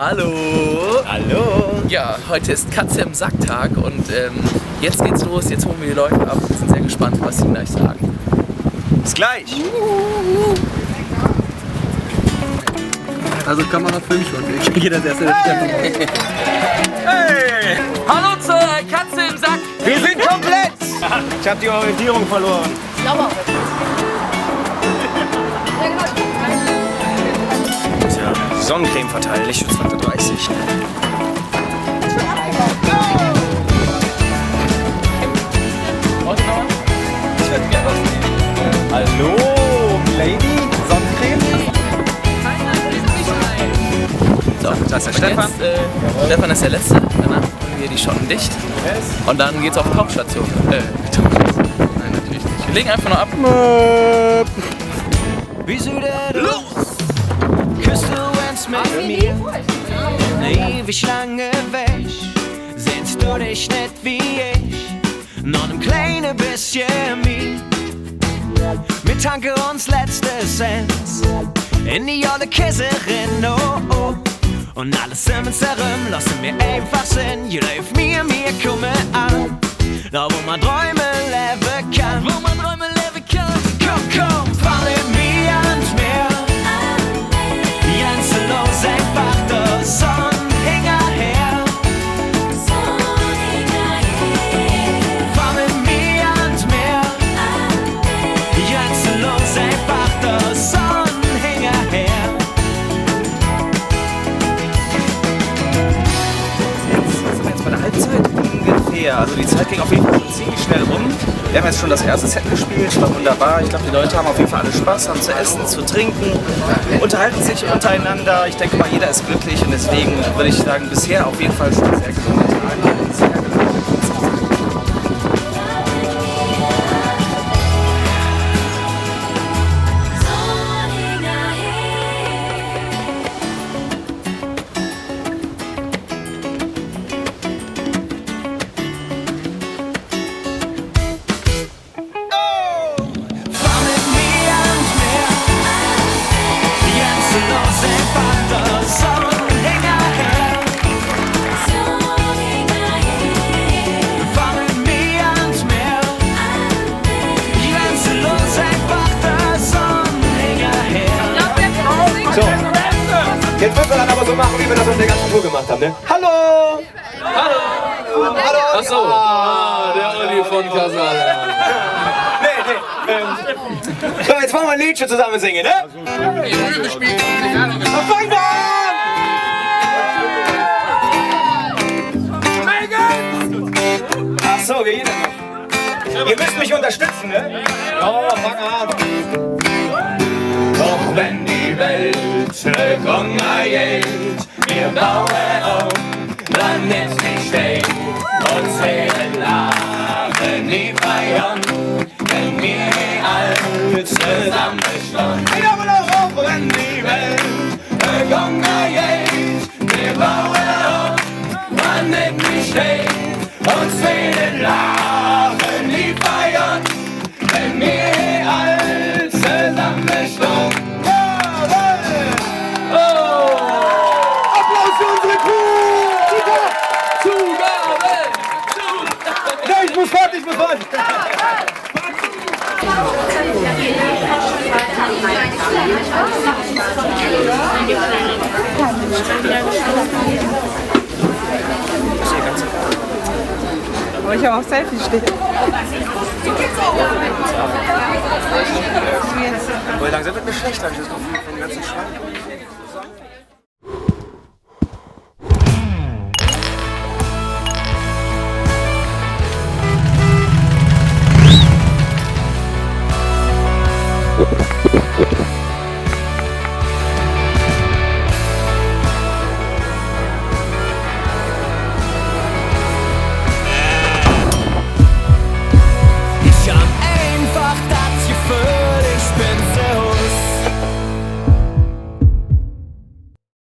Hallo! Hallo! Ja, heute ist Katze im Sacktag und jetzt geht's los, jetzt holen wir die Leute ab. Wir sind sehr gespannt, was sie gleich sagen. Bis gleich! Also kann man noch filmen schon. Ich kriege das erste Treffen. Hey! Hallo zur Katze im Sack! Wir sind komplett! Ich habe die Orientierung verloren. Tja, Sonnencreme verteilen, Lichtschutzfaktor 30. Hallo, Lady, Sonnencreme? So, Das ist der und Stefan. Jetzt, Stefan ist der Letzte, danach machen wir die Schotten dicht und dann geht's auf die Tauchstation. Nein, natürlich nicht. Wir legen einfach nur ab. Wie sieht los? Küsst du uns mit mir? Ewig lange weg. Sehnst du dich nicht wie ich? Noch ein kleines bisschen mehr. Wir tanken uns letzte Cent in die olle Käserin, oh oh. Und alles im uns herum lassen wir einfach Sinn. You leif mir komme an. Da wo man Träume leben kann. Wo man Träume leben kann. Komm, fahr mit mir ans Meer. Grenzenlos einfach der Sonnenhinger her. Fahr mit mir ans Meer. Grenzenlos einfach der Sonnenhinger her. Sind wir jetzt bei der Halbzeit ungefähr. Also die Zeit ging auf jeden Fall ziemlich schnell rum. Wir haben jetzt schon das erste Set gespielt, war wunderbar. Ich glaube, die Leute haben auf jeden Fall alle Spaß, haben zu essen, zu trinken, unterhalten sich untereinander. Ich denke mal, jeder ist glücklich und deswegen würde ich sagen, bisher auf jeden Fall schon sehr gelungen. Jetzt müssen wir dann aber so machen, wie wir das auf der ganzen Tour gemacht haben, ne? Hallo! Hallo! Hallo! Achso, der Olli von Casala. Nee. So, jetzt wollen wir ein Liedchen zusammen singen, ne? Dann fangen wir an! Achso, wie jeder noch. Ihr müsst mich unterstützen, ne? Oh, fang an! Doch wenn die Welt Hunger hält, wir bauen auf, dann ist sie steht, uns werden lachen, nie feiern, wenn wir alle zusammen stehen. Ich habe noch auf, wenn die Welt Hunger hält, wir bauen auf, dann ist sie steht, uns werden lachen, nie feiern, wenn wir alle zusammen stehen. Ich muss fort! Aber ich habe auch Selfie stehen. Aber langsam wird mir schlecht, habe ich das Gefühl, von den ganzen Schranken. Ja.